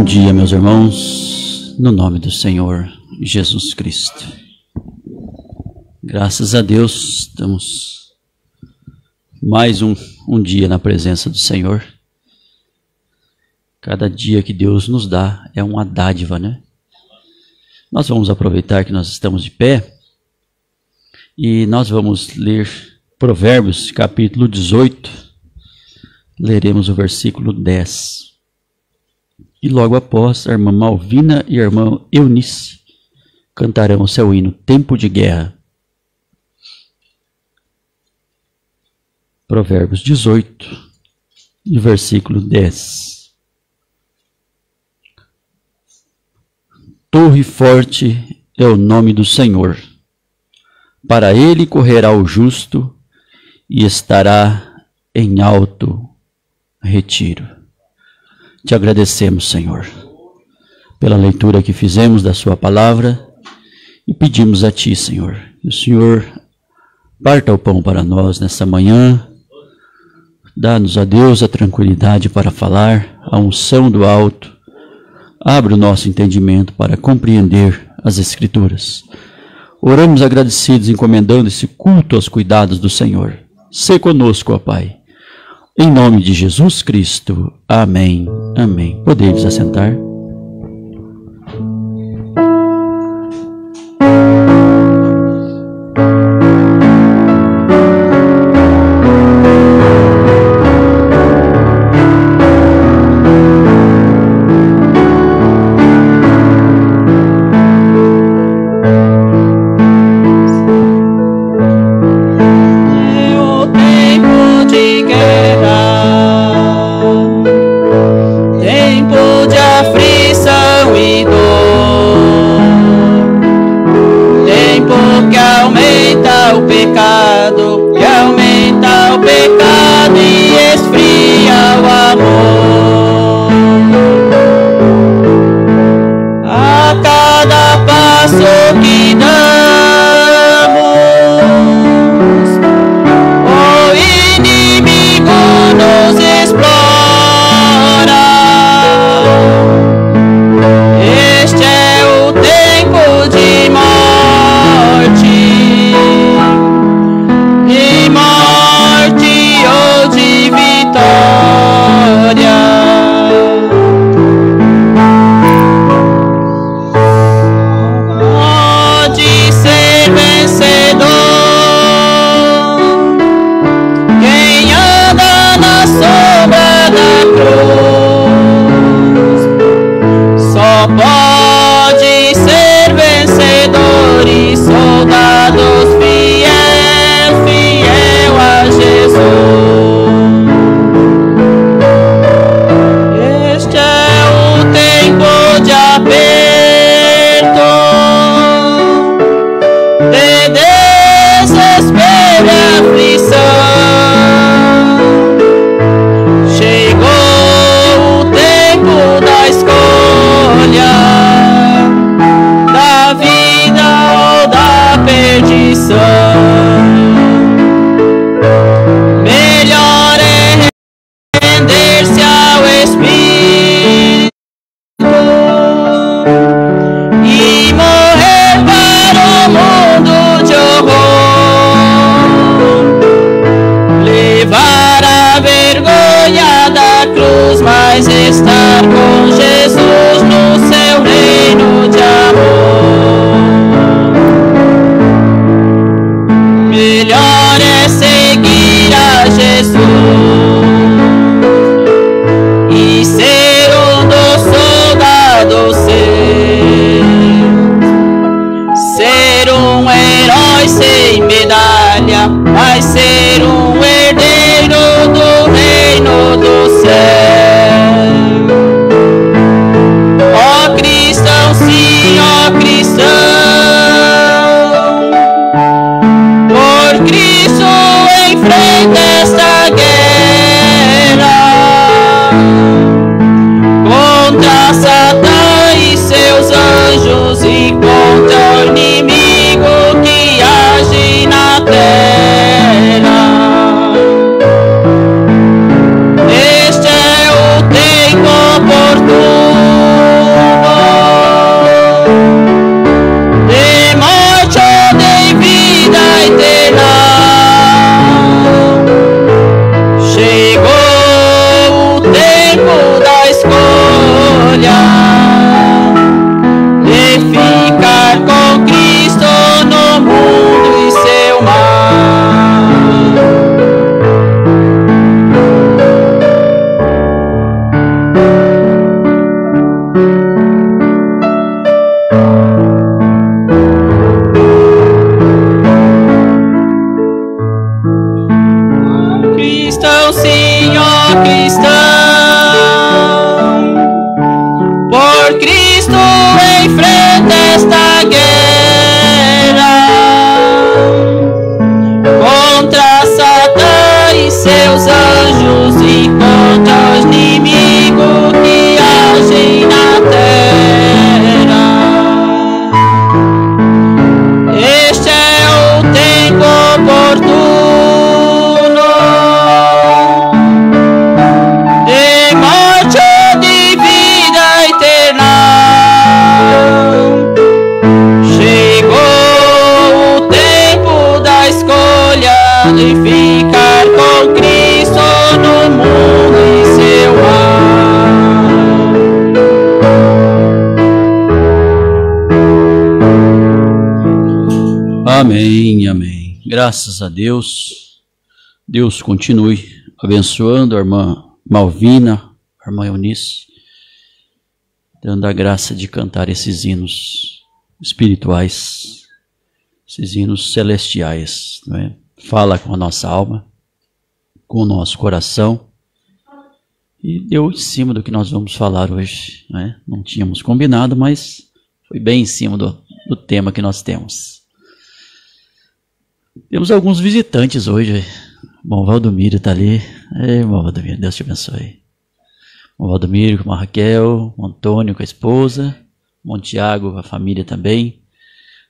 Bom dia, meus irmãos, no nome do Senhor Jesus Cristo. Graças a Deus, estamos mais um dia na presença do Senhor. Cada dia que Deus nos dá é uma dádiva, né? Nós vamos aproveitar que nós estamos de pé e nós vamos ler Provérbios, capítulo 18. Leremos o versículo 10. E logo após, a irmã Malvina e a irmã Eunice cantarão o seu hino, Tempo de Guerra. Provérbios 18, e versículo 10. Torre forte é o nome do Senhor. Para ele correrá o justo e estará em alto retiro. Te agradecemos, Senhor, pela leitura que fizemos da sua palavra e pedimos a Ti, Senhor, que o Senhor parta o pão para nós nesta manhã, dá-nos a Deus a tranquilidade para falar, a unção do alto, abre o nosso entendimento para compreender as Escrituras. Oramos agradecidos, encomendando esse culto aos cuidados do Senhor. Sê conosco, ó Pai. Em nome de Jesus Cristo. Amém. Amém. Podeis assentar. Cristo sim, ó cristão, por Cristo enfrenta esta guerra contra Satã e seus anjos e contra os inimigos que agem na terra. Este é o tempo oportuno de morte ou de vida eterna. Chegou o tempo da escolha de ficar com Cristo no mundo em seu lar. Amém, amém. Graças a Deus. Deus continue abençoando a irmã Malvina, a irmã Eunice, dando a graça de cantar esses hinos espirituais, esses hinos celestiais, não é? Fala com a nossa alma, com o nosso coração, e deu em cima do que nós vamos falar hoje, não é? Não tínhamos combinado, mas foi bem em cima do tema que nós temos. Temos alguns visitantes hoje. Bom, Valdomiro está ali. Irmão Valdomiro, Deus te abençoe. Bom, Valdomiro com a Raquel, o Antônio com a esposa, o Tiago com a família também.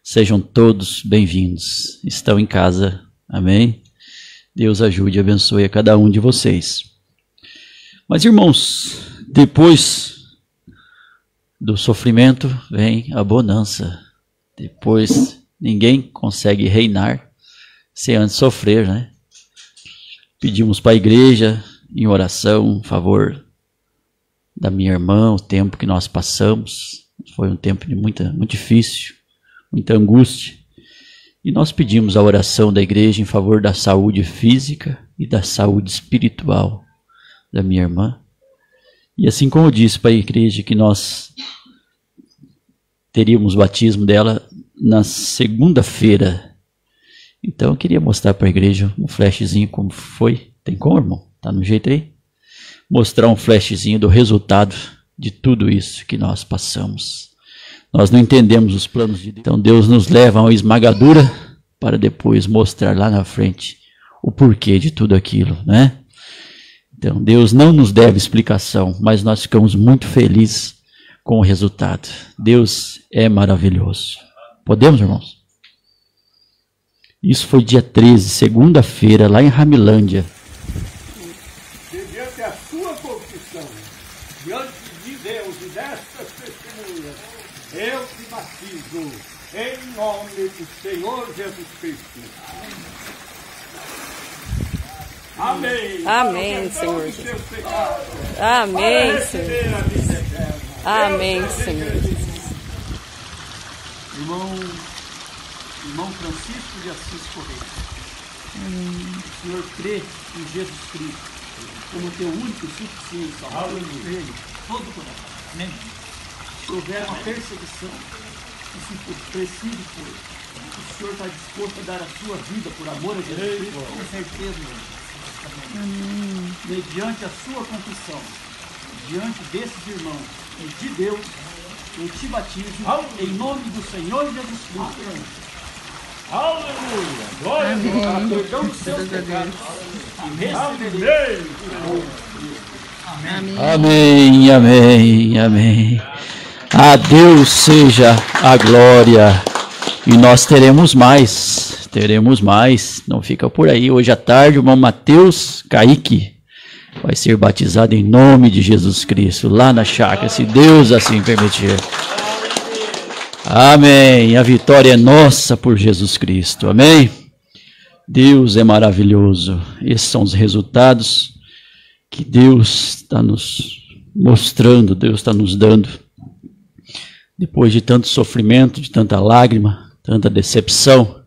Sejam todos bem-vindos. Estão em casa. Amém? Deus ajude e abençoe a cada um de vocês. Mas, irmãos, depois do sofrimento vem a bonança. Depois, ninguém consegue reinar sem antes sofrer, né? Pedimos para a igreja, em oração, em favor da minha irmã, o tempo que nós passamos. Foi um tempo muito difícil, muita angústia. E nós pedimos a oração da igreja em favor da saúde física e da saúde espiritual da minha irmã. E assim como eu disse para a igreja que nós teríamos o batismo dela na segunda-feira. Então eu queria mostrar para a igreja um flashzinho como foi. Tem como, irmão? Tá no jeito aí? Mostrar um flashzinho do resultado de tudo isso que nós passamos. Nós não entendemos os planos de Deus. Então Deus nos leva a uma esmagadura para depois mostrar lá na frente o porquê de tudo aquilo, né? Então Deus não nos deve explicação, mas nós ficamos muito felizes com o resultado. Deus é maravilhoso. Podemos, irmãos? Isso foi dia 13, segunda-feira, lá em Ramilândia. Mediante a sua confissão, diante de Deus e destas testemunhas, eu te batizo em nome do Senhor Jesus Cristo. Amém. Amém, Senhor Jesus. Amém, Senhor. Amém, Senhor. Irmão Francisco de Assis Correia. O Senhor crê em Jesus Cristo como teu único e suficiente Salvador, Ele, todo o coração. Amém. Se houver uma perseguição, e se for preciso for, o Senhor está disposto a dar a sua vida por amor a Jesus Cristo, com certeza, irmão. Amém. Mediante a sua confissão, diante desses irmãos e de Deus, eu te batizo em nome do Senhor Jesus Cristo. Aleluia! Glória a Deus! Amém. Perdão dos seus pecados. Amém. Amém, amém, amém. A Deus seja a glória. E nós teremos mais. Não fica por aí. Hoje à tarde, o irmão Mateus Kaique vai ser batizado em nome de Jesus Cristo, lá na chácara, se Deus assim permitir. Amém. A vitória é nossa por Jesus Cristo. Amém. Deus é maravilhoso. Esses são os resultados que Deus está nos mostrando, Deus está nos dando. Depois de tanto sofrimento, de tanta lágrima, tanta decepção,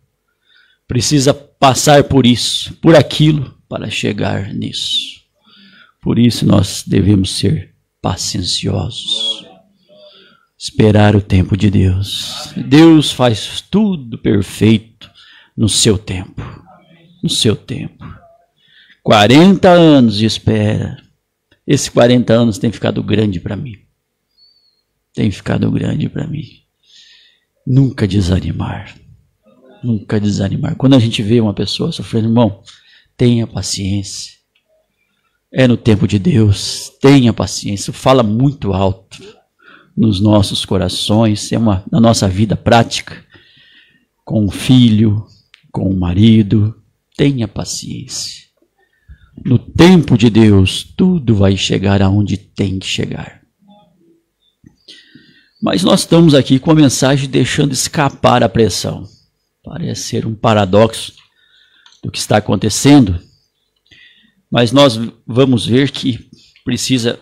precisa passar por isso, por aquilo, para chegar nisso. Por isso nós devemos ser pacienciosos. Esperar o tempo de Deus. Deus faz tudo perfeito no seu tempo. No seu tempo. 40 anos de espera. Esses 40 anos tem ficado grande para mim. Tem ficado grande para mim. Nunca desanimar. Nunca desanimar. Quando a gente vê uma pessoa sofrendo, irmão, tenha paciência. É no tempo de Deus. Tenha paciência. Fala muito alto nos nossos corações, na nossa vida prática, com o filho, com o marido. Tenha paciência. No tempo de Deus, tudo vai chegar aonde tem que chegar. Mas nós estamos aqui com a mensagem deixando escapar a pressão. Parece ser um paradoxo do que está acontecendo, mas nós vamos ver que precisa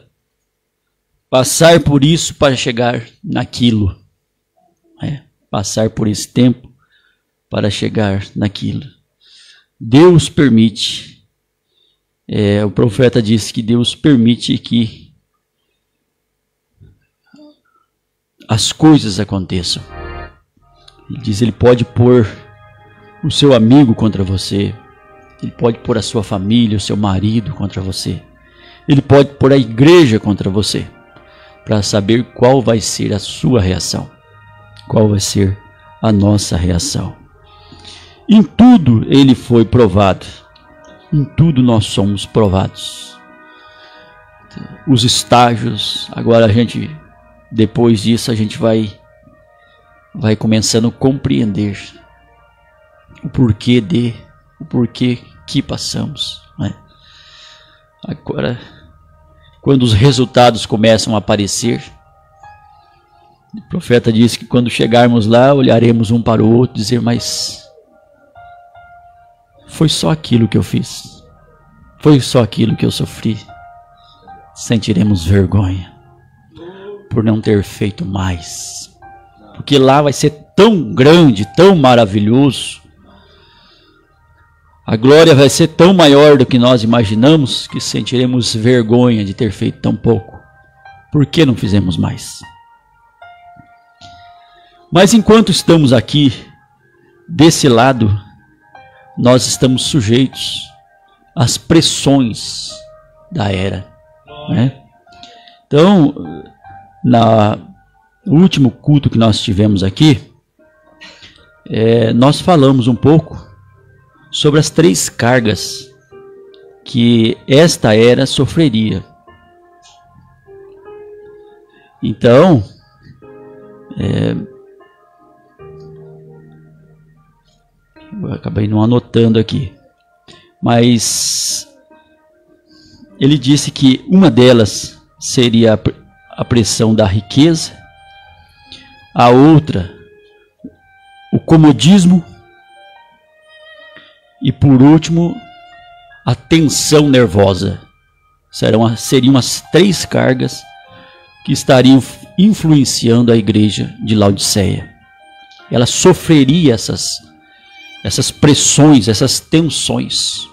passar por isso para chegar naquilo. Passar por esse tempo para chegar naquilo. Deus permite. O profeta disse que Deus permite que as coisas aconteçam. Ele diz, ele pode pôr o seu amigo contra você. Ele pode pôr a sua família, o seu marido contra você. Ele pode pôr a igreja contra você, para saber qual vai ser a sua reação. Qual vai ser a nossa reação. Em tudo ele foi provado. Em tudo nós somos provados. Os estágios, agora depois disso a gente vai começando a compreender o porquê que passamos. Agora, quando os resultados começam a aparecer, o profeta disse que quando chegarmos lá, olharemos um para o outro e dizer, mas foi só aquilo que eu fiz. Foi só aquilo que eu sofri. Sentiremos vergonha por não ter feito mais. Porque lá vai ser tão grande, tão maravilhoso. A glória vai ser tão maior do que nós imaginamos que sentiremos vergonha de ter feito tão pouco. Por que não fizemos mais? Mas enquanto estamos aqui, desse lado, nós estamos sujeitos às pressões da era. Então, no último culto que nós tivemos aqui, nós falamos um pouco sobre as 3 cargas que esta era sofreria. Então, eu acabei não anotando aqui, mas ele disse que uma delas seria a pressão da riqueza, a outra, o comodismo, e por último, a tensão nervosa. Seriam as 3 cargas que estariam influenciando a igreja de Laodiceia. Ela sofreria essas pressões, essas tensões.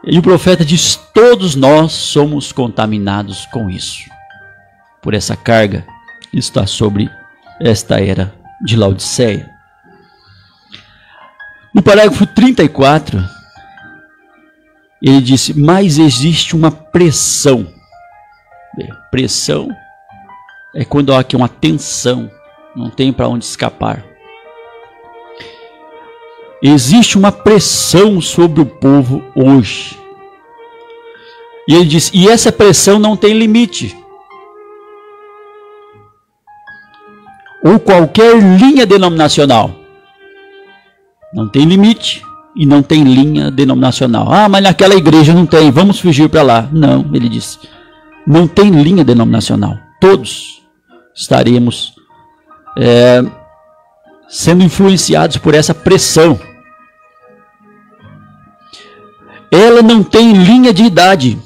E o profeta diz, todos nós somos contaminados com isso. Por essa carga que está sobre esta era de Laodiceia. No parágrafo 34, ele disse, mas existe uma pressão. Pressão é quando há aqui uma tensão, não tem para onde escapar. Existe uma pressão sobre o povo hoje. E ele diz, e essa pressão não tem limite. Ou qualquer linha denominacional. Não tem limite e não tem linha denominacional. Ah, mas naquela igreja não tem, vamos fugir para lá. Não, ele disse, não tem linha denominacional. Todos estaremos sendo influenciados por essa pressão. Ela não tem linha de idade.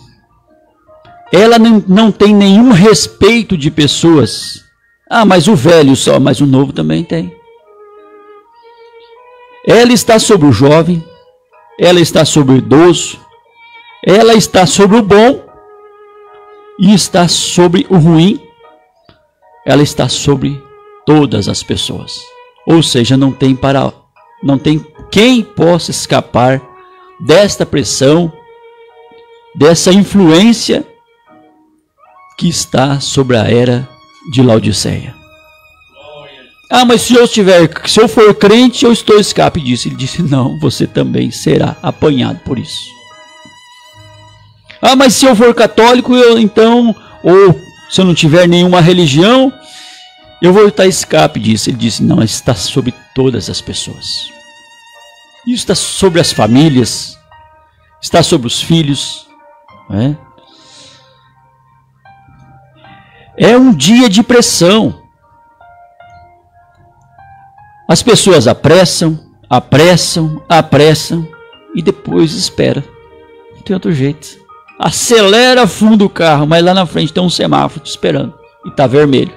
Ela não tem nenhum respeito de pessoas. Ah, mas o velho só, mas o novo também tem. Ela está sobre o jovem, ela está sobre o idoso, ela está sobre o bom e está sobre o ruim. Ela está sobre todas as pessoas. Ou seja, não tem quem possa escapar desta pressão, dessa influência que está sobre a era de Laodiceia. Ah, mas se eu for crente, eu estou escape disso. Ele disse, não, você também será apanhado por isso. Ah, mas se eu for católico, ou se eu não tiver nenhuma religião, eu vou estar escape disso. Ele disse, não, está sobre todas as pessoas. Isso está sobre as famílias, está sobre os filhos. É um dia de pressão. As pessoas apressam e depois espera. Não tem outro jeito. Acelera fundo o carro, mas lá na frente tem um semáforo te esperando e está vermelho.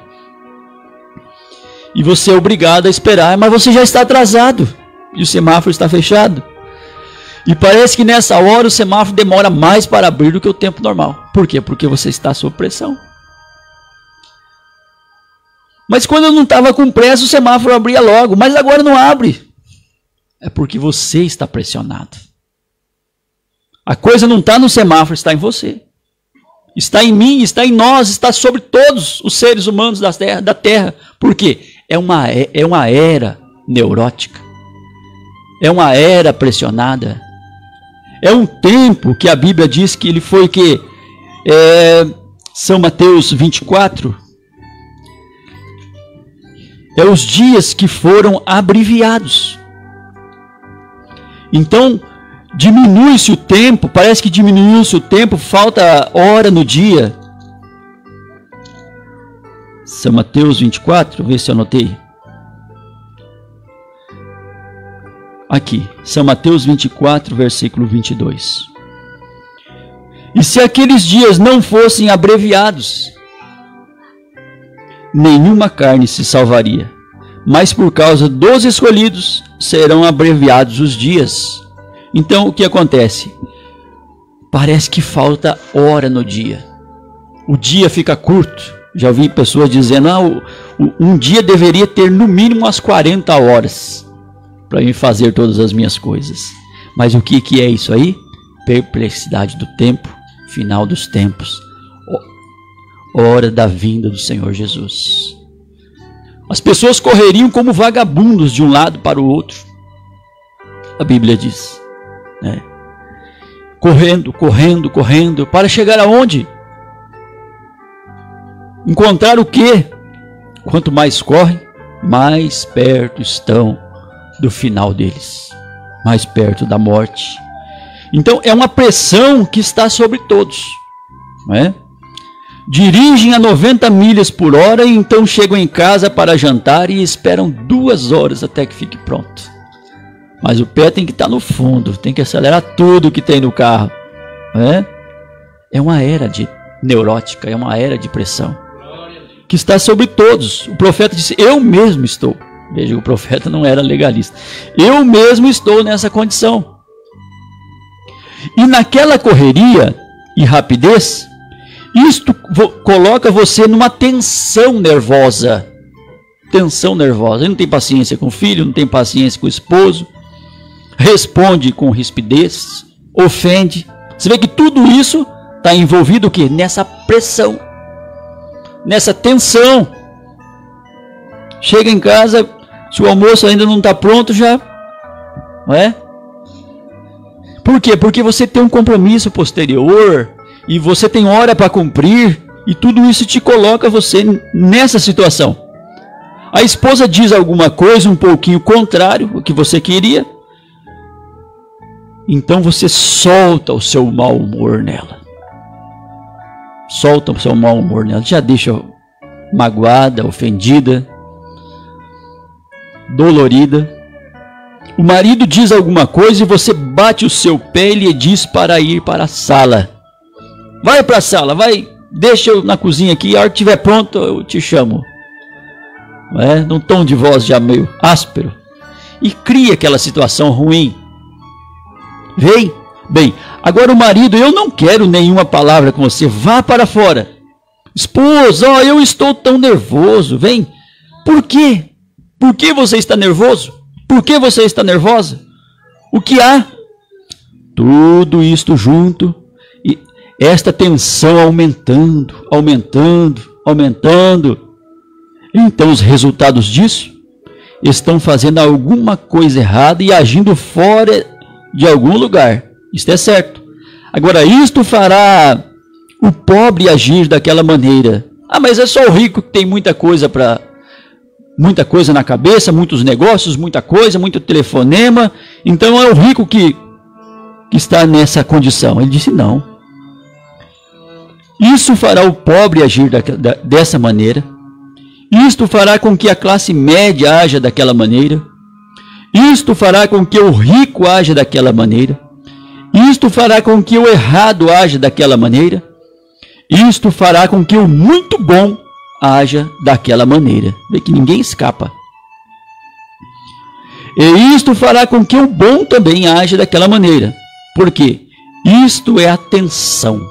E você é obrigado a esperar, mas você já está atrasado e o semáforo está fechado. E parece que nessa hora o semáforo demora mais para abrir do que o tempo normal. Por quê? Porque você está sob pressão. Mas quando eu não estava com pressa, o semáforo abria logo. Mas agora não abre. É porque você está pressionado. A coisa não está no semáforo, está em você. Está em mim, está em nós, está sobre todos os seres humanos da terra. Por quê? É uma era neurótica. É uma era pressionada. É um tempo que a Bíblia diz que ele foi que... São Mateus 24... É os dias que foram abreviados. Então, diminui-se o tempo, parece que diminuiu-se o tempo, falta hora no dia. São Mateus 24, vê se eu anotei. Aqui, São Mateus 24, versículo 22. E se aqueles dias não fossem abreviados, nenhuma carne se salvaria, mas por causa dos escolhidos serão abreviados os dias. Então o que acontece? Parece que falta hora no dia. O dia fica curto. Já ouvi pessoas dizendo, um dia deveria ter no mínimo umas 40 horas para me fazer todas as minhas coisas. Mas o que é isso aí? Perplexidade do tempo, final dos tempos. Hora da vinda do Senhor Jesus. As pessoas correriam como vagabundos de um lado para o outro. A Bíblia diz. Correndo, para chegar aonde? Encontrar o quê? Quanto mais correm, mais perto estão do final deles. Mais perto da morte. Então é uma pressão que está sobre todos. Não é? Dirigem a 90 milhas por hora e então chegam em casa para jantar e esperam 2 horas até que fique pronto. Mas o pé tem que estar no fundo, tem que acelerar tudo que tem no carro. É uma era neurótica, é uma era de pressão que está sobre todos. O profeta disse, eu mesmo estou. Veja, o profeta não era legalista. Eu mesmo estou nessa condição. E naquela correria e rapidez, isto coloca você numa tensão nervosa. Tensão nervosa. Ele não tem paciência com o filho, não tem paciência com o esposo. Responde com rispidez, ofende. Você vê que tudo isso está envolvido o quê? Nessa pressão. Nessa tensão. Chega em casa, se o almoço ainda não está pronto, já... Não é? Por quê? Porque você tem um compromisso posterior... E você tem hora para cumprir, e tudo isso te coloca você nessa situação. A esposa diz alguma coisa um pouquinho contrário ao que você queria, então você solta o seu mau humor nela. Solta o seu mau humor nela, já deixa magoada, ofendida, dolorida. O marido diz alguma coisa e você bate o seu pé e lhe diz para ir para a sala. Vai para a sala, vai, deixa eu na cozinha aqui, a hora que estiver pronto eu te chamo. Num tom de voz já meio áspero. E cria aquela situação ruim. Vem? Bem, agora o marido, eu não quero nenhuma palavra com você, vá para fora. Esposa, eu estou tão nervoso, vem. Por quê? Por que você está nervoso? Por que você está nervosa? O que há? Tudo isto junto, e esta tensão aumentando, aumentando, aumentando. Então os resultados disso estão fazendo alguma coisa errada e agindo fora de algum lugar. Isto é certo. Agora, isto fará o pobre agir daquela maneira. Ah, mas é só o rico que tem muita coisa na cabeça, muitos negócios, muita coisa, muito telefonema. Então é o rico que está nessa condição. Ele disse não. Isso fará o pobre agir dessa maneira. Isto fará com que a classe média haja daquela maneira. Isto fará com que o rico haja daquela maneira. Isto fará com que o errado haja daquela maneira. Isto fará com que o muito bom haja daquela maneira. Vê que ninguém escapa. E isto fará com que o bom também haja daquela maneira. Por quê? Isto é atenção.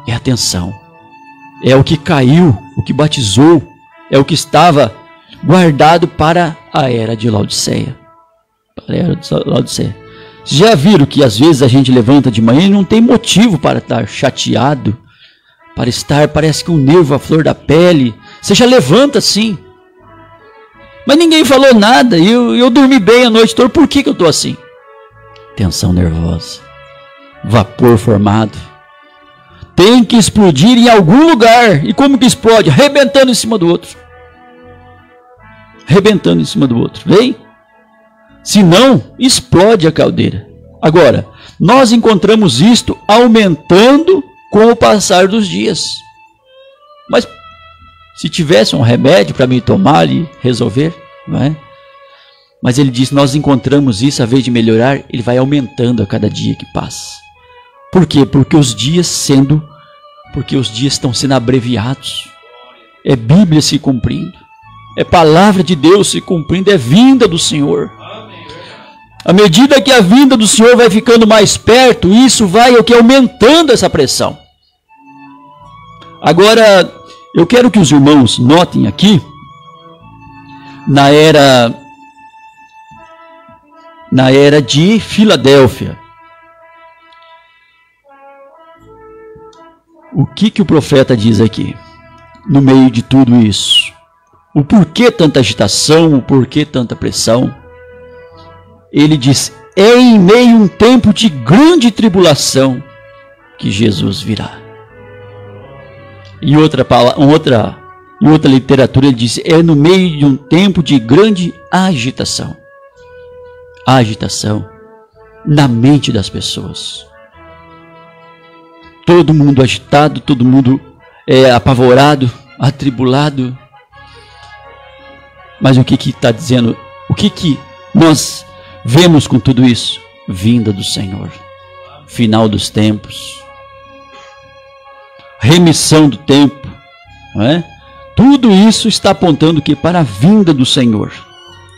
É atenção. É o que caiu, o que batizou, é o que estava guardado para a era de Laodiceia. Para a era de Laodiceia. Vocês já viram que às vezes a gente levanta de manhã e não tem motivo para estar chateado, para estar, parece que um nervo à flor da pele. Você já levanta assim. Mas ninguém falou nada, e eu dormi bem a noite toda. Por que eu estou assim? Tensão nervosa. Vapor formado. Tem que explodir em algum lugar. E como que explode? Arrebentando em cima do outro. Arrebentando em cima do outro. Vem? Se não, explode a caldeira. Agora, nós encontramos isto aumentando com o passar dos dias. Mas se tivesse um remédio para me tomar e resolver, não é? Mas ele diz, nós encontramos isso, a vez de melhorar, ele vai aumentando a cada dia que passa. Por quê? Porque os dias estão sendo abreviados. É Bíblia se cumprindo. É palavra de Deus se cumprindo, é vinda do Senhor. À medida que a vinda do Senhor vai ficando mais perto, isso vai aumentando essa pressão. Agora, eu quero que os irmãos notem aqui, na era de Filadélfia, o que o profeta diz aqui, no meio de tudo isso? O porquê tanta agitação, o porquê tanta pressão? Ele diz, é em meio a um tempo de grande tribulação que Jesus virá. Em outra literatura ele diz, é no meio de um tempo de grande agitação. Agitação na mente das pessoas. Todo mundo agitado, todo mundo apavorado, atribulado. Mas o que está dizendo? O que nós vemos com tudo isso? Vinda do Senhor. Final dos tempos. Remissão do tempo. Não é? Tudo isso está apontando que para a vinda do Senhor.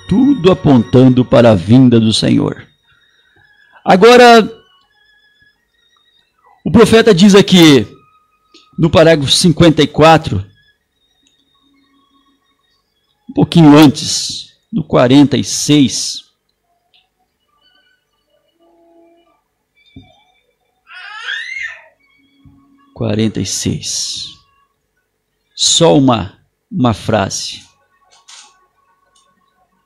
Tudo apontando para a vinda do Senhor. Agora, o profeta diz aqui, no parágrafo 54, um pouquinho antes, no 46, só uma frase.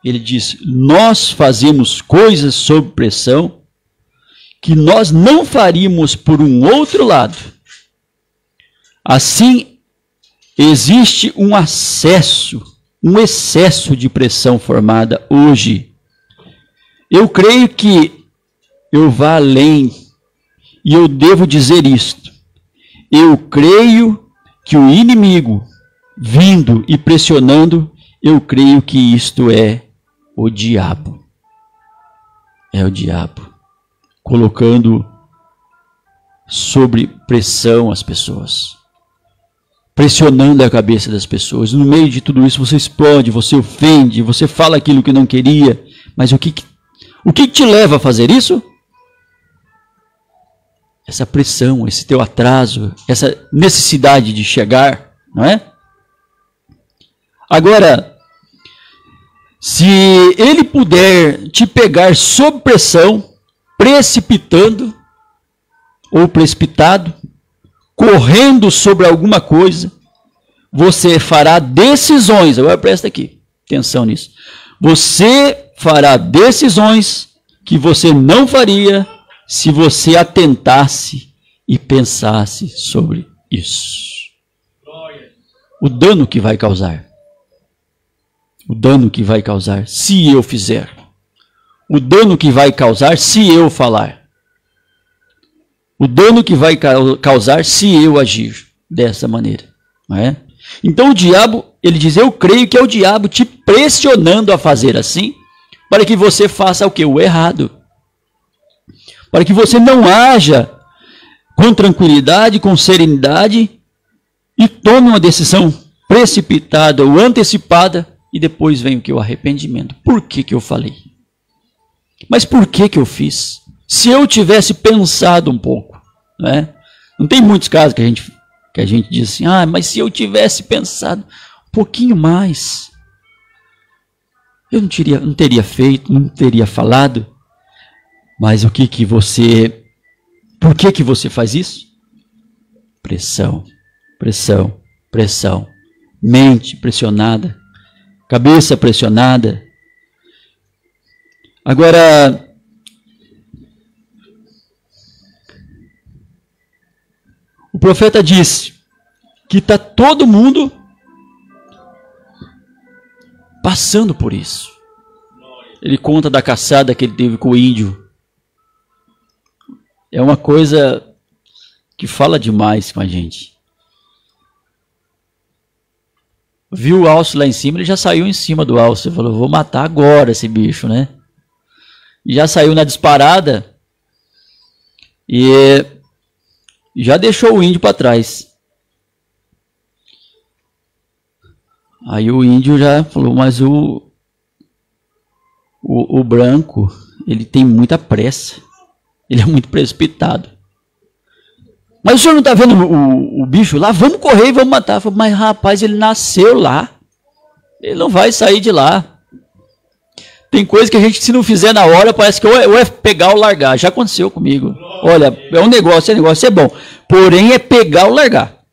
Ele diz, nós fazemos coisas sob pressão que nós não faríamos por um outro lado. Assim, existe um excesso de pressão formada hoje. Eu creio que eu vá além e eu devo dizer isto. Eu creio que o inimigo vindo e pressionando, eu creio que isto é o diabo. É o diabo colocando sobre pressão as pessoas, pressionando a cabeça das pessoas. No meio de tudo isso você explode, você ofende, você fala aquilo que não queria, mas o que te leva a fazer isso? Essa pressão, esse teu atraso, essa necessidade de chegar, não é? Agora, se ele puder te pegar sob pressão, precipitando ou precipitado, correndo sobre alguma coisa, você fará decisões. Agora presta aqui, atenção nisso. Você fará decisões que você não faria se você atentasse e pensasse sobre isso. O dano que vai causar. O dano que vai causar se eu fizer. O dano que vai causar se eu falar. O dano que vai causar se eu agir dessa maneira. Não é? Então o diabo, ele diz, eu creio que é o diabo te pressionando a fazer assim, para que você faça o quê? O errado. Para que você não haja com tranquilidade, com serenidade, e tome uma decisão precipitada ou antecipada, e depois vem o que? O arrependimento. Por que que eu falei? Mas por que que eu fiz? Se eu tivesse pensado um pouco, né? Não tem muitos casos que a gente diz assim, mas se eu tivesse pensado um pouquinho mais, eu não teria feito, não teria falado. Mas por que que você faz isso? Pressão, pressão, pressão. Mente pressionada, cabeça pressionada. Agora, o profeta disse que está todo mundo passando por isso. Ele conta da caçada que ele teve com o índio. É uma coisa que fala demais com a gente. Viu o alce lá em cima, ele já saiu em cima do alce. Ele falou, vou matar agora esse bicho, né? E já saiu na disparada e já deixou o índio para trás. Aí o índio já falou, mas o branco, ele tem muita pressa. Ele é muito precipitado. Mas o senhor não está vendo o bicho lá? Vamos correr e vamos matar. Falei, mas rapaz, ele nasceu lá. Ele não vai sair de lá. Tem coisa que a gente, se não fizer na hora, parece que ou é pegar ou largar. Já aconteceu comigo. Olha, é um negócio é bom. Porém, é pegar ou largar.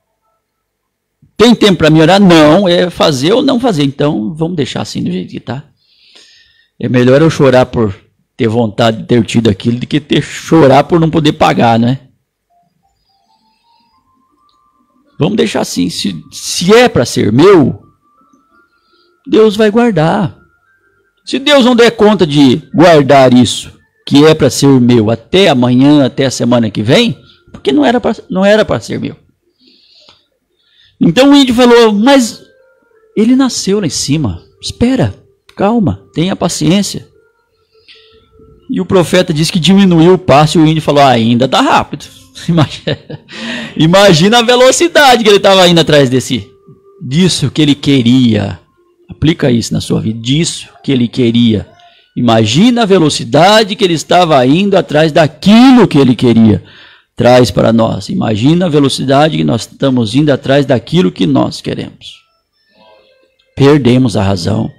Tem tempo para melhorar? Não. É fazer ou não fazer. Então, vamos deixar assim do jeito que está. É melhor eu chorar por ter vontade de ter tido aquilo do que chorar por não poder pagar, né? Vamos deixar assim. Se é para ser meu, Deus vai guardar. Se Deus não der conta de guardar isso, que é para ser meu até amanhã, até a semana que vem, porque não era para ser meu. Então o índio falou, mas ele nasceu lá em cima. Espera, calma, tenha paciência. E o profeta disse que diminuiu o passo e o índio falou, ainda está rápido. Imagina a velocidade que ele estava indo atrás disso que ele queria. Aplica isso na sua vida, disso que ele queria. Imagina a velocidade que ele estava indo atrás daquilo que ele queria. Traz para nós. Imagina a velocidade que nós estamos indo atrás daquilo que nós queremos. Perdemos a razão.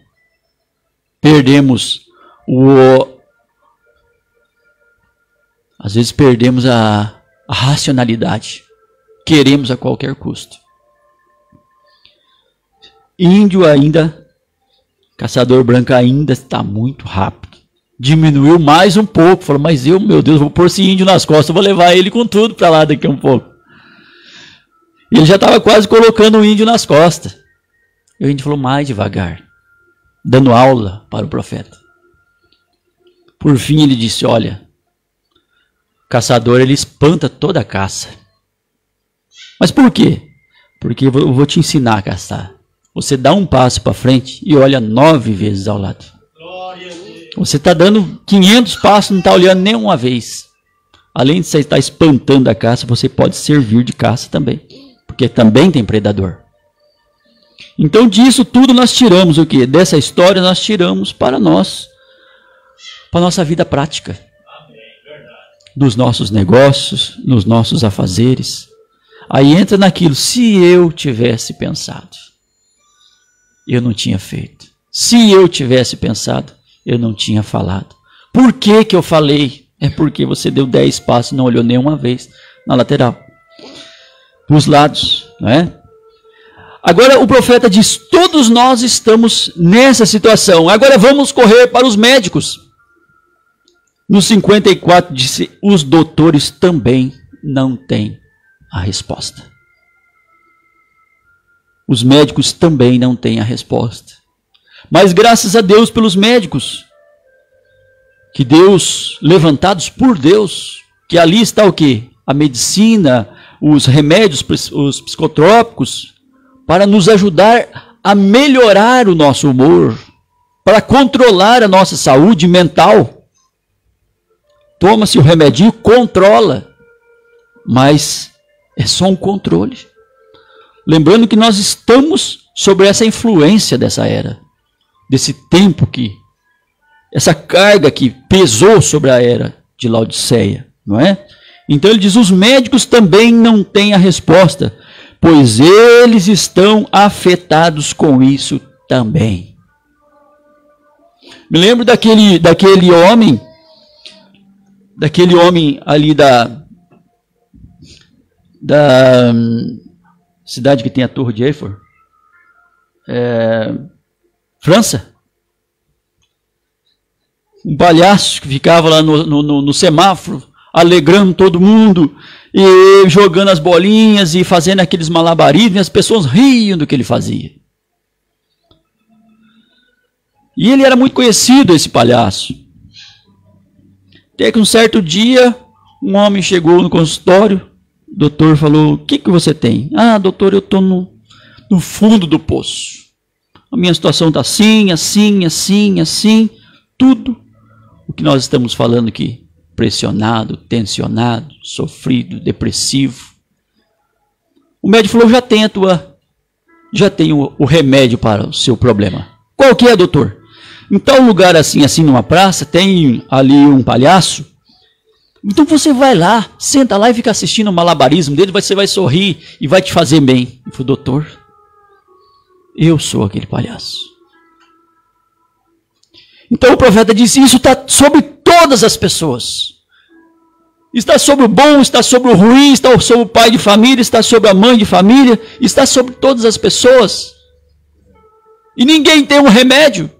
Perdemos às vezes perdemos a racionalidade. Queremos a qualquer custo. Índio ainda, caçador branco ainda está muito rápido. Diminuiu mais um pouco. Falou, mas meu Deus, vou pôr esse índio nas costas, vou levar ele com tudo para lá daqui a um pouco. Ele já estava quase colocando o índio nas costas. E o índio falou, mais devagar, dando aula para o profeta. Por fim ele disse, olha, o caçador ele espanta toda a caça. Mas por quê? Porque eu vou te ensinar a caçar. Você dá um passo para frente e olha 9 vezes ao lado. Você está dando 500 passos e não está olhando nenhuma vez. Além de você estar espantando a caça, você pode servir de caça também. Porque também tem predador. Então disso tudo nós tiramos o quê? Dessa história nós tiramos para nós. Para a nossa vida prática. Dos nossos negócios, nos nossos afazeres. Aí entra naquilo, se eu tivesse pensado. Eu não tinha feito. Se eu tivesse pensado, eu não tinha falado. Por que que eu falei? é porque você deu 10 passos e não olhou nenhuma vez na lateral, para os lados, não é? Agora o profeta diz, todos nós estamos nessa situação. Agora vamos correr para os médicos. No 54 disse, os doutores também não têm a resposta. Os médicos também não têm a resposta. Mas graças a Deus pelos médicos, que Deus, levantados por Deus, que ali está o quê? A medicina, os remédios, os psicotrópicos, para nos ajudar a melhorar o nosso humor, para controlar a nossa saúde mental. Toma-se o remedinho, controla, mas é só um controle. Lembrando que nós estamos sobre essa influência dessa era, desse tempo essa carga que pesou sobre a era de Laodiceia, não é? Então ele diz, os médicos também não têm a resposta, pois eles estão afetados com isso também. Me lembro daquele homem ali da cidade que tem a Torre de Eiffel, França. Um palhaço que ficava lá no semáforo, alegrando todo mundo, e jogando as bolinhas e fazendo aqueles malabarismos, e as pessoas riam do que ele fazia. E ele era muito conhecido, esse palhaço. Até que um certo dia, um homem chegou no consultório, o doutor falou, o que você tem? Ah, doutor, eu estou no fundo do poço. A minha situação está assim, assim, assim, assim, tudo o que nós estamos falando aqui. Pressionado, tensionado, sofrido, depressivo. O médico falou, já tenho o remédio para o seu problema. Qual que é, doutor? Em tal lugar assim, numa praça, tem ali um palhaço. Então você vai lá, senta lá e fica assistindo o malabarismo dele, você vai sorrir e vai te fazer bem. Eu falei, doutor, eu sou aquele palhaço. Então o profeta disse, isso está sobre todas as pessoas. Está sobre o bom, está sobre o ruim, está sobre o pai de família, está sobre a mãe de família, está sobre todas as pessoas. E ninguém tem um remédio.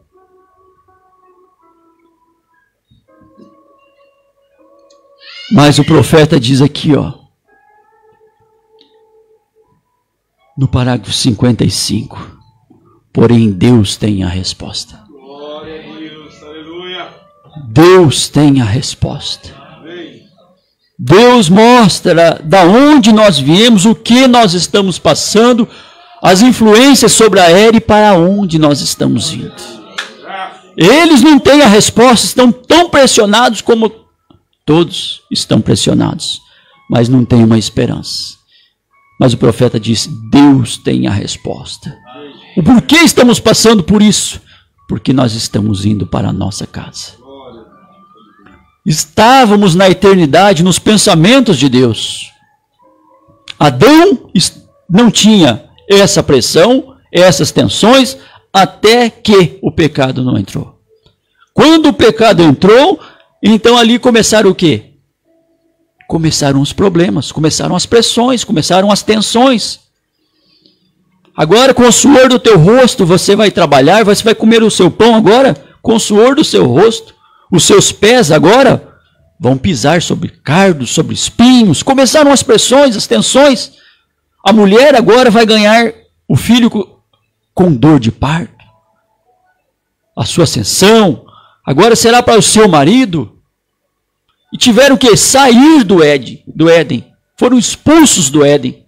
Mas o profeta diz aqui, no parágrafo 55, porém Deus tem a resposta. Glória a Deus, aleluia. Deus tem a resposta. Deus mostra da onde nós viemos, o que nós estamos passando, as influências sobre a era e para onde nós estamos indo. Eles não têm a resposta, estão tão pressionados como todos estão pressionados, mas não tem uma esperança. Mas o profeta disse, Deus tem a resposta. O porquê estamos passando por isso? Porque nós estamos indo para a nossa casa. Estávamos na eternidade, nos pensamentos de Deus. Adão não tinha essa pressão, essas tensões, até que o pecado não entrou. Quando o pecado entrou, então ali começaram o quê? Começaram os problemas, começaram as pressões, começaram as tensões. Agora, com o suor do teu rosto, você vai trabalhar, você vai comer o seu pão agora, com o suor do seu rosto. Os seus pés agora vão pisar sobre cardos, sobre espinhos. Começaram as pressões, as tensões. A mulher agora vai ganhar o filho com dor de parto. A sua ascensão agora será para o seu marido. E tiveram que sair do Éden. Foram expulsos do Éden.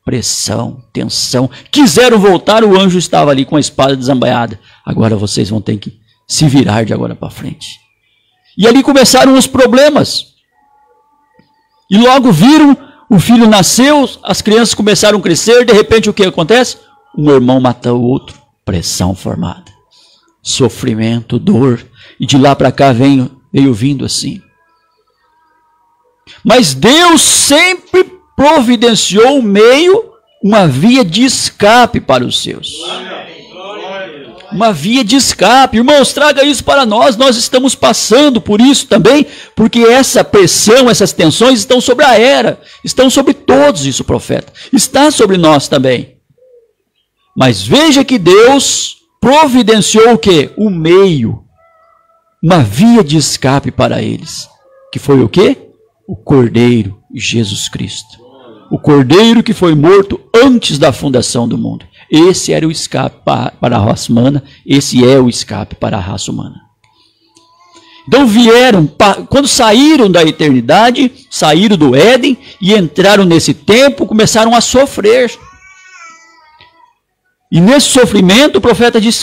Pressão, tensão. Quiseram voltar, o anjo estava ali com a espada desembainhada. Agora vocês vão ter que se virar de agora para frente. E ali começaram os problemas. E logo viram, o filho nasceu, as crianças começaram a crescer, de repente o que acontece? Um irmão mata o outro, pressão formada. Sofrimento, dor, e de lá para cá veio vindo assim. Mas Deus sempre providenciou um meio, uma via de escape para os seus. Uma via de escape. Irmãos, traga isso para nós. Nós estamos passando por isso também, porque essa pressão, essas tensões estão sobre a era. Estão sobre todos, isso, profeta. Está sobre nós também. Mas veja que Deus providenciou o quê? O meio. Uma via de escape para eles. Que foi o quê? O Cordeiro, Jesus Cristo. O Cordeiro que foi morto antes da fundação do mundo. Esse era o escape para a raça humana. Esse é o escape para a raça humana. Então vieram, quando saíram da eternidade, saíram do Éden e entraram nesse tempo, começaram a sofrer. E nesse sofrimento o profeta diz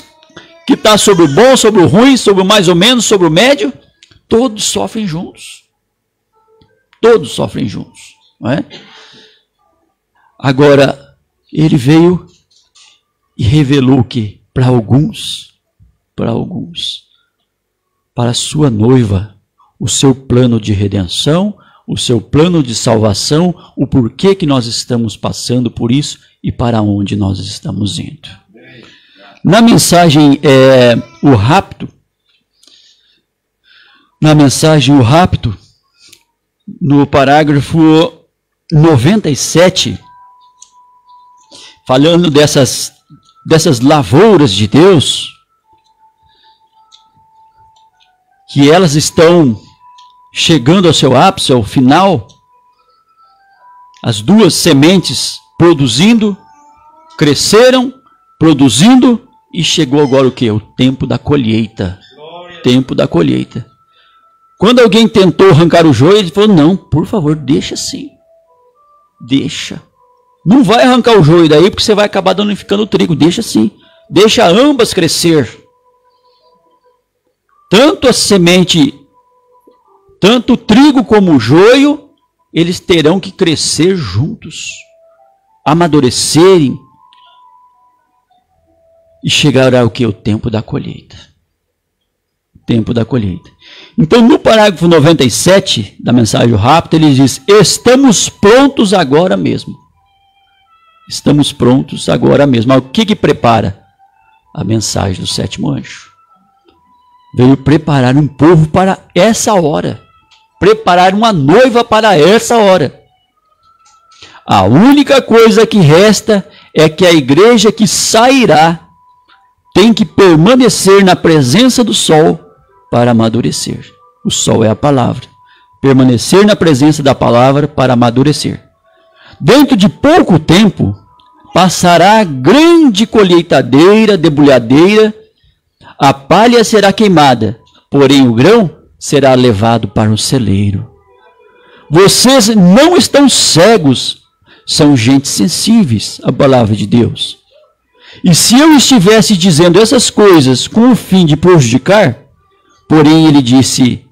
que está sobre o bom, sobre o ruim, sobre o mais ou menos, sobre o médio. Todos sofrem juntos. Todos sofrem juntos. Não é? Agora, ele veio e revelou que para alguns, para a sua noiva, o seu plano de redenção, o seu plano de salvação, o porquê que nós estamos passando por isso e para onde nós estamos indo. Na mensagem o rapto, no parágrafo 97, falando dessas lavouras de Deus, que elas estão chegando ao seu ápice, ao final, as duas sementes produzindo, cresceram, produzindo, e chegou agora o quê? O tempo da colheita. Tempo da colheita. Quando alguém tentou arrancar o joio, ele falou, não, por favor, deixa assim. Deixa. Não vai arrancar o joio daí, porque você vai acabar danificando o trigo. Deixa assim. Deixa ambas crescer. Tanto a semente, tanto o trigo como o joio, eles terão que crescer juntos. Amadurecerem. E chegará o que? O tempo da colheita. Tempo da colheita. Então, no parágrafo 97 da mensagem do rapto, ele diz, estamos prontos agora mesmo. Estamos prontos agora mesmo. Mas o que prepara? A mensagem do sétimo anjo. Veio preparar um povo para essa hora. Preparar uma noiva para essa hora. A única coisa que resta é que a igreja que sairá tem que permanecer na presença do sol para amadurecer. O sol é a palavra. Permanecer na presença da palavra para amadurecer. Dentro de pouco tempo, passará a grande colheitadeira, debulhadeira, a palha será queimada, porém o grão será levado para o celeiro. Vocês não estão cegos, são gente sensíveis à palavra de Deus. E se eu estivesse dizendo essas coisas com o fim de prejudicar, porém ele disse,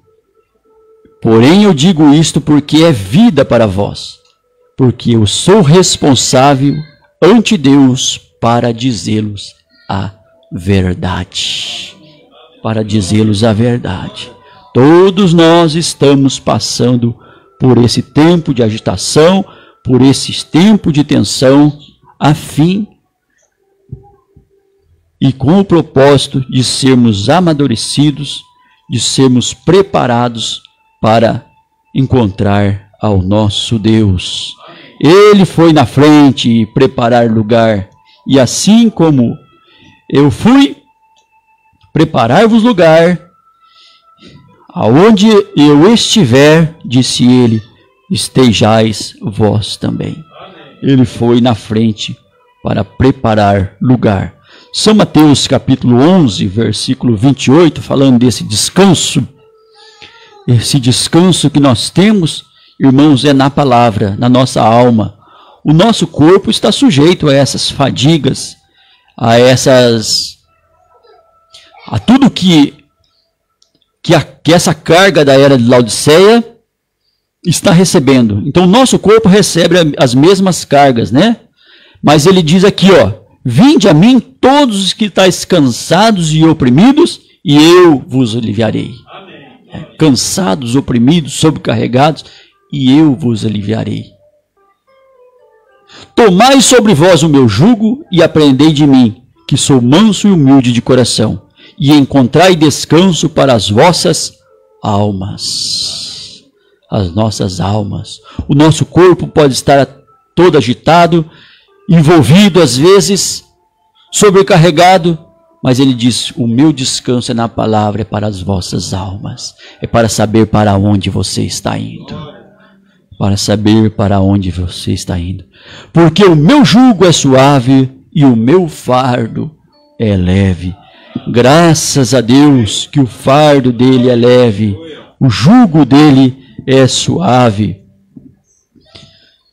porém eu digo isto porque é vida para vós, porque eu sou responsável ante Deus para dizê-los a verdade. Para dizê-los a verdade. Todos nós estamos passando por esse tempo de agitação, por esse tempo de tensão, a fim e com o propósito de sermos amadurecidos, de sermos preparados para encontrar ao nosso Deus. Ele foi na frente preparar lugar, e assim como eu fui preparar-vos lugar, aonde eu estiver, disse ele, estejais vós também. Ele foi na frente para preparar lugar. São Mateus capítulo 11, versículo 28, falando desse descanso. Esse descanso que nós temos, irmãos, é na palavra, na nossa alma. O nosso corpo está sujeito a essas fadigas, a tudo que essa carga da era de Laodiceia está recebendo. Então, o nosso corpo recebe as mesmas cargas, né? Mas ele diz aqui, ó, vinde a mim todos os que estáis cansados e oprimidos, e eu vos aliviarei. Cansados, oprimidos, sobrecarregados, e eu vos aliviarei. Tomai sobre vós o meu jugo e aprendei de mim, que sou manso e humilde de coração, e encontrai descanso para as vossas almas. As nossas almas. O nosso corpo pode estar todo agitado, envolvido às vezes, sobrecarregado, mas ele diz, o meu descanso é na palavra, é para as vossas almas, é para saber para onde você está indo. Para saber para onde você está indo. Porque o meu jugo é suave e o meu fardo é leve. Graças a Deus que o fardo dele é leve, o jugo dele é suave.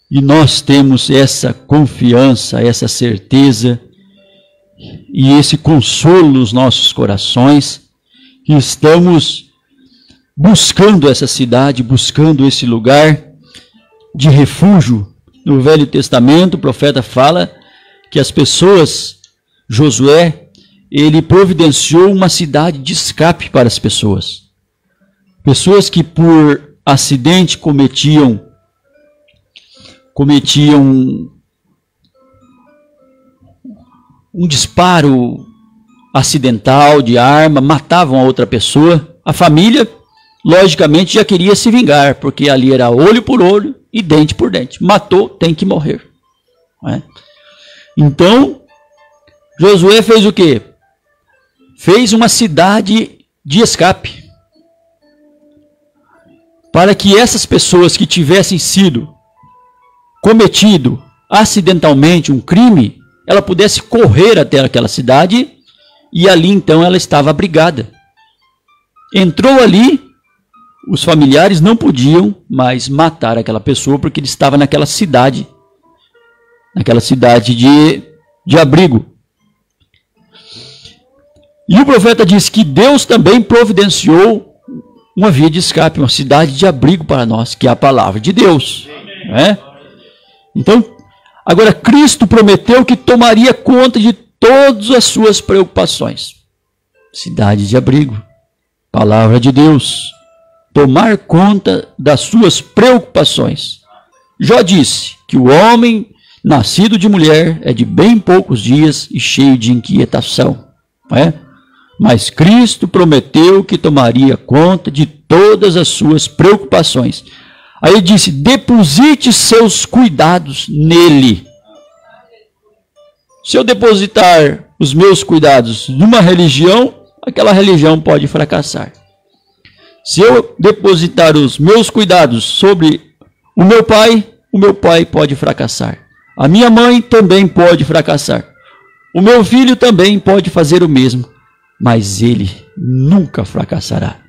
E nós temos essa confiança, essa certeza e esse consolo nos nossos corações, que estamos buscando essa cidade, buscando esse lugar de refúgio. No Velho Testamento, o profeta fala que as pessoas, Josué, ele providenciou uma cidade de escape para as pessoas. Pessoas que por acidente cometiam um disparo acidental de arma, matavam a outra pessoa. A família, logicamente, já queria se vingar, porque ali era olho por olho e dente por dente. Matou, tem que morrer. Não é? Então, Josué fez o quê? Fez uma cidade de escape, para que essas pessoas que tivessem sido cometido acidentalmente um crime, ela pudesse correr até aquela cidade, e ali então ela estava abrigada. Entrou ali, os familiares não podiam mais matar aquela pessoa, porque ele estava naquela cidade de abrigo. E o profeta diz que Deus também providenciou uma via de escape, uma cidade de abrigo para nós, que é a palavra de Deus. Né? Então, agora Cristo prometeu que tomaria conta de todas as suas preocupações. Cidade de abrigo, palavra de Deus, tomar conta das suas preocupações. Jó disse que o homem nascido de mulher é de bem poucos dias e cheio de inquietação. Não é? Mas Cristo prometeu que tomaria conta de todas as suas preocupações. Aí ele disse, deposite seus cuidados nele. Se eu depositar os meus cuidados numa religião, aquela religião pode fracassar. Se eu depositar os meus cuidados sobre o meu pai pode fracassar. A minha mãe também pode fracassar. O meu filho também pode fazer o mesmo. Mas ele nunca fracassará.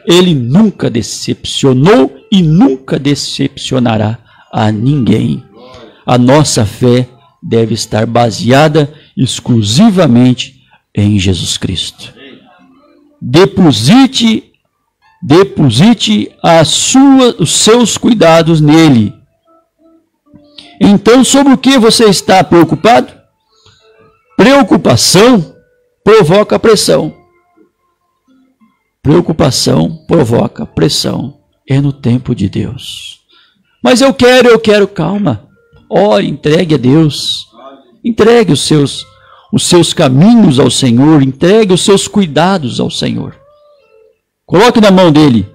Ele nunca decepcionou e nunca decepcionará a ninguém. A nossa fé deve estar baseada exclusivamente em Jesus Cristo. Deposite os seus cuidados nele. Então, sobre o que você está preocupado? Preocupação provoca pressão. Preocupação provoca pressão. É no tempo de Deus. Mas eu quero, calma. Ore, entregue a Deus. Entregue os seus caminhos ao Senhor. Entregue os seus cuidados ao Senhor. Coloque na mão dele.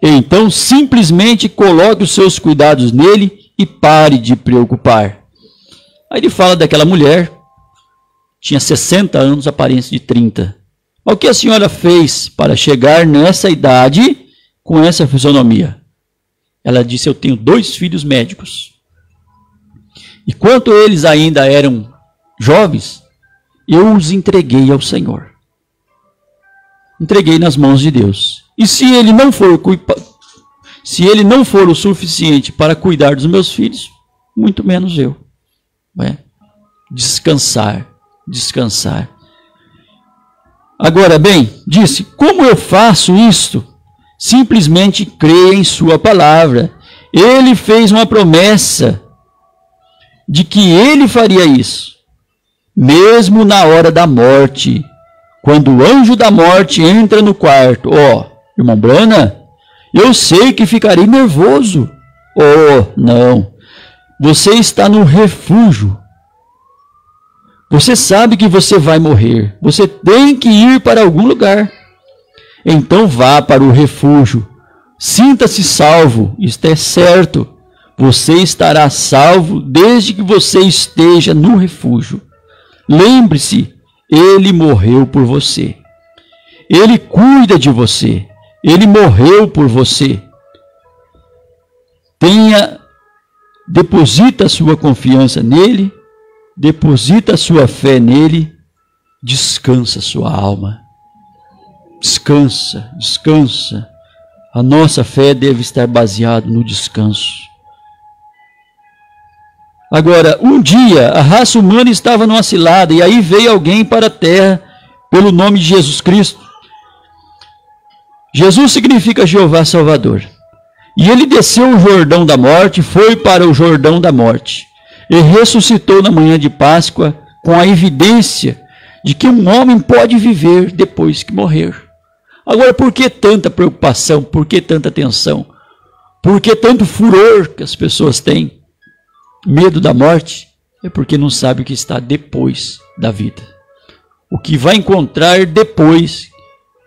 Então, simplesmente coloque os seus cuidados nele e pare de preocupar. Aí ele fala daquela mulher, tinha 60 anos, aparência de 30. O que a senhora fez para chegar nessa idade com essa fisionomia? Ela disse, eu tenho 2 filhos médicos. E quanto eles ainda eram jovens, eu os entreguei ao Senhor. Entreguei nas mãos de Deus. E se ele não for o suficiente para cuidar dos meus filhos, muito menos eu. Descansar. Agora bem, disse, como eu faço isto? Simplesmente creia em sua palavra. Ele fez uma promessa de que ele faria isso, mesmo na hora da morte, quando o anjo da morte entra no quarto. Irmão Brana, eu sei que ficarei nervoso. Não, você está no refúgio. Você sabe que você vai morrer. Você tem que ir para algum lugar. Então vá para o refúgio. Sinta-se salvo. Isto é certo. Você estará salvo desde que você esteja no refúgio. Lembre-se, Ele morreu por você. Ele cuida de você. Ele morreu por você. Deposita a sua confiança nele, deposita a sua fé nele, descansa sua alma. Descansa, descansa. A nossa fé deve estar baseada no descanso. Agora, um dia, a raça humana estava numa cilada, e aí veio alguém para a terra pelo nome de Jesus Cristo. Jesus significa Jeová Salvador. E ele desceu o Jordão da morte, foi para o Jordão da morte, e ressuscitou na manhã de Páscoa com a evidência de que um homem pode viver depois que morrer. Agora, por que tanta preocupação? Por que tanta tensão? Por que tanto furor que as pessoas têm? Medo da morte? É porque não sabe o que está depois da vida. O que vai encontrar depois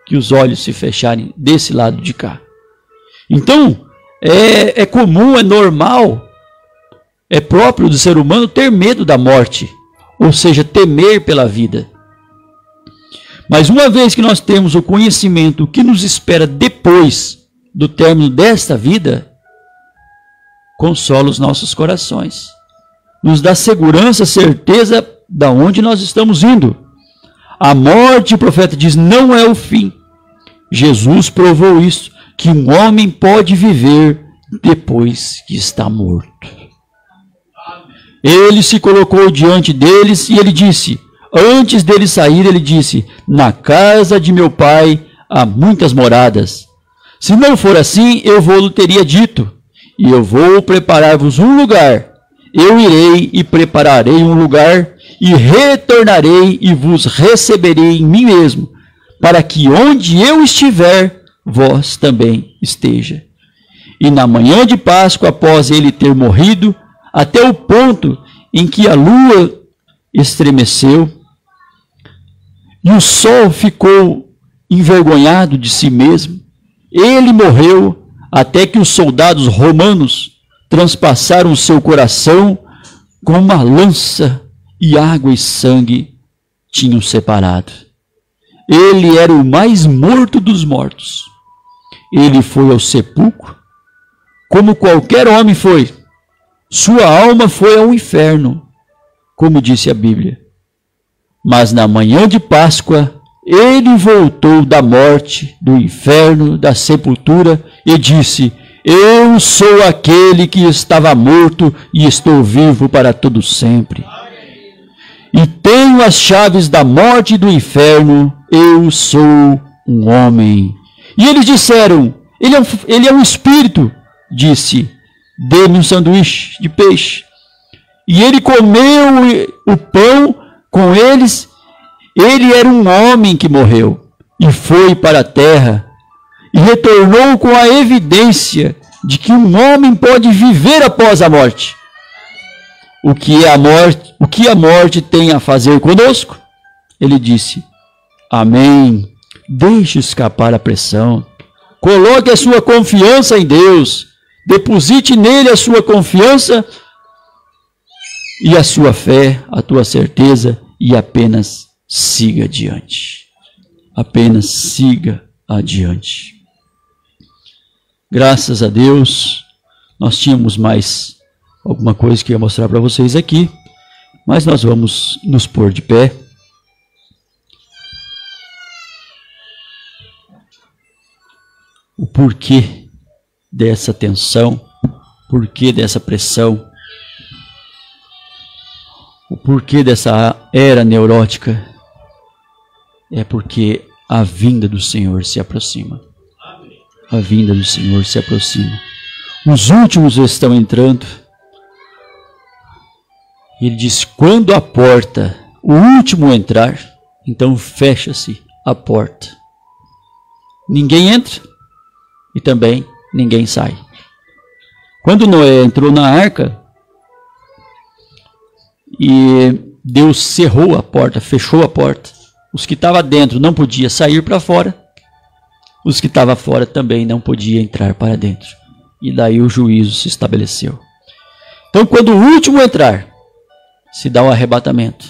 que os olhos se fecharem desse lado de cá. Então, é comum, é normal, é próprio do ser humano ter medo da morte, ou seja, temer pela vida. Mas uma vez que nós temos o conhecimento que nos espera depois do término desta vida, consola os nossos corações, nos dá segurança, certeza de onde nós estamos indo. A morte, o profeta diz, não é o fim. Jesus provou isso, que um homem pode viver depois que está morto. Ele se colocou diante deles e ele disse, antes dele sair, ele disse, na casa de meu pai há muitas moradas. Se não for assim, eu vou-lhe teria dito, e eu vou preparar-vos um lugar. Eu irei e prepararei um lugar, e retornarei e vos receberei em mim mesmo, para que onde eu estiver, vós também esteja. E na manhã de Páscoa, após ele ter morrido, até o ponto em que a lua estremeceu, e o sol ficou envergonhado de si mesmo, ele morreu até que os soldados romanos transpassaram o seu coração com uma lança, e água e sangue tinham separado. Ele era o mais morto dos mortos. Ele foi ao sepulcro, como qualquer homem foi. Sua alma foi ao inferno, como disse a Bíblia. Mas na manhã de Páscoa, ele voltou da morte, do inferno, da sepultura, e disse, eu sou aquele que estava morto e estou vivo para todo sempre. E tenho as chaves da morte e do inferno, eu sou um homem. E eles disseram, ele é um espírito. Disse, dê-me um sanduíche de peixe. E ele comeu o pão com eles. Ele era um homem que morreu e foi para a terra e retornou com a evidência de que um homem pode viver após a morte. O que a morte tem a fazer conosco? Ele disse, amém. Deixe escapar a pressão. Coloque a sua confiança em Deus. Deposite nele a sua confiança e a sua fé, a tua certeza, e apenas siga adiante. Apenas siga adiante. Graças a Deus, nós tínhamos mais alguma coisa que eu ia mostrar para vocês aqui, mas nós vamos nos pôr de pé. O porquê dessa tensão, porquê dessa pressão, o porquê dessa era neurótica, é porque a vinda do Senhor se aproxima. A vinda do Senhor se aproxima. Os últimos estão entrando. Ele diz, quando a porta, o último entrar, então fecha-se a porta. Ninguém entra e também ninguém sai. Quando Noé entrou na arca, e Deus cerrou a porta, fechou a porta. Os que estavam dentro não podiam sair para fora. Os que estavam fora também não podiam entrar para dentro. E daí o juízo se estabeleceu. Então, quando o último entrar, se dá o arrebatamento.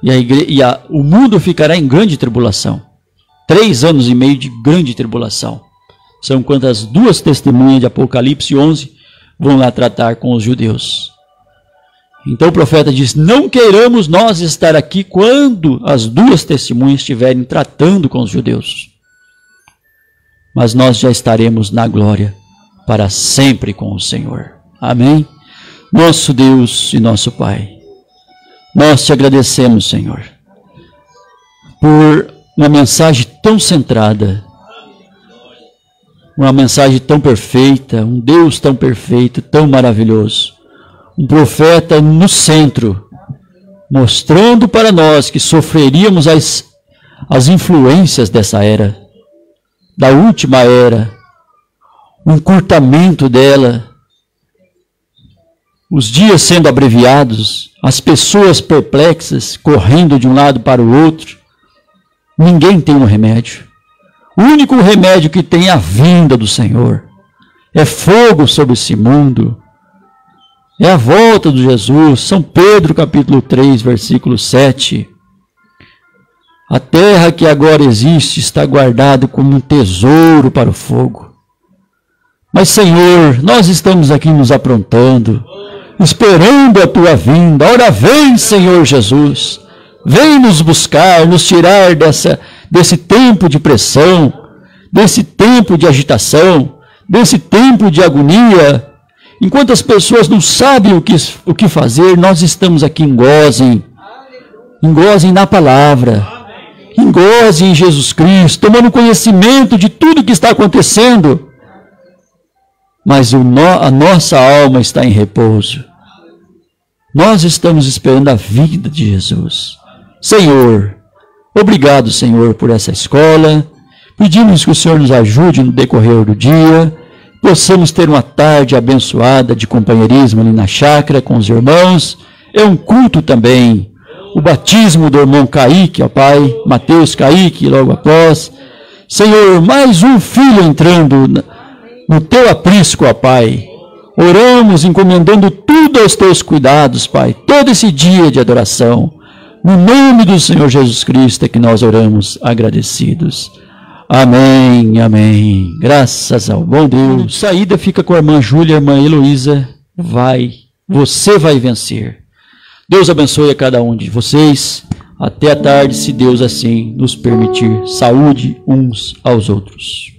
E o mundo ficará em grande tribulação. 3 anos e meio de grande tribulação. São quantas 2 testemunhas de Apocalipse 11 vão lá tratar com os judeus. Então o profeta diz: não queiramos nós estar aqui quando as 2 testemunhas estiverem tratando com os judeus. Mas nós já estaremos na glória para sempre com o Senhor. Amém? Nosso Deus e nosso Pai, nós te agradecemos, Senhor, por uma mensagem tão centrada, uma mensagem tão perfeita, um Deus tão perfeito, tão maravilhoso, um profeta no centro, mostrando para nós que sofreríamos as influências dessa era, da última era, o encurtamento dela, os dias sendo abreviados, as pessoas perplexas, correndo de um lado para o outro. Ninguém tem um remédio. O único remédio que tem é a vinda do Senhor. É fogo sobre esse mundo. É a volta de Jesus. São Pedro capítulo 3, versículo 7. A terra que agora existe está guardada como um tesouro para o fogo. Mas, Senhor, nós estamos aqui nos aprontando, esperando a tua vinda. Ora, vem, Senhor Jesus. Vem nos buscar, nos tirar desse tempo de pressão, desse tempo de agitação, desse tempo de agonia. Enquanto as pessoas não sabem o que fazer, nós estamos aqui em gozem na palavra, em gozem em Jesus Cristo, tomando conhecimento de tudo que está acontecendo. Mas a nossa alma está em repouso. Nós estamos esperando a vida de Jesus. Senhor, obrigado, Senhor, por essa escola. Pedimos que o Senhor nos ajude no decorrer do dia. Possamos ter uma tarde abençoada de companheirismo ali na chácara com os irmãos. É um culto também. O batismo do irmão Kaique, ó Pai, Mateus Kaique, logo após. Senhor, mais um filho entrando no teu aprisco, ó Pai. Oramos encomendando tudo aos teus cuidados, Pai, todo esse dia de adoração. No nome do Senhor Jesus Cristo é que nós oramos agradecidos. Amém, amém. Graças ao bom Deus. Saída fica com a irmã Júlia, a irmã Heloísa. Você vai vencer. Deus abençoe a cada um de vocês. Até a tarde, se Deus assim nos permitir. Saúde uns aos outros.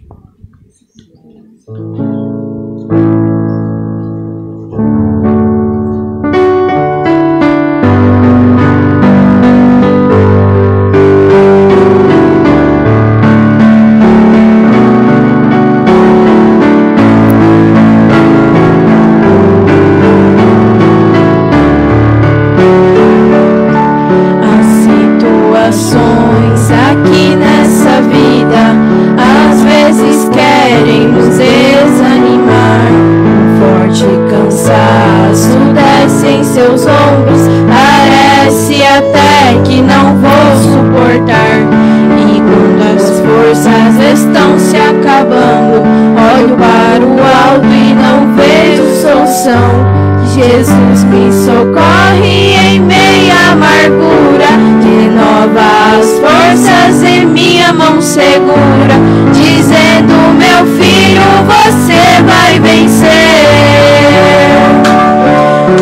Jesus me socorre em meia amargura, renova as forças em minha mão segura, dizendo: meu filho, você vai vencer,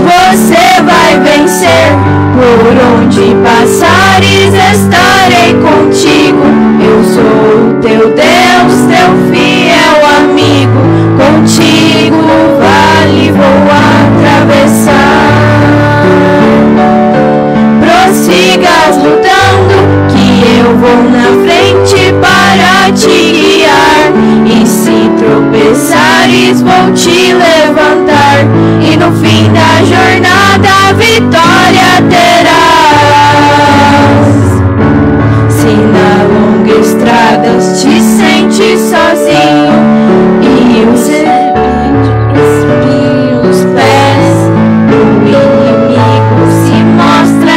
você vai vencer. Por onde passares estarei contigo, eu sou o teu Deus, teu fiel amigo, contigo o vale vou atravessar. Prossigas lutando, que eu vou na frente para te guiar, e se tropeçares vou te levantar, e no fim da jornada a vitória terás. Se na longa estrada te sentes sozinho e os espinhos pés, o inimigo se mostra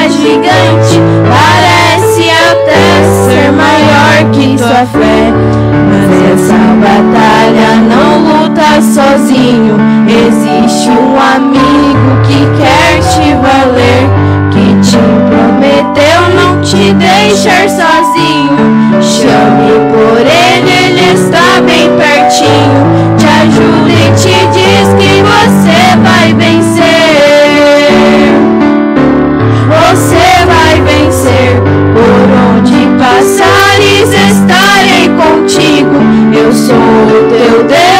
teu Deus.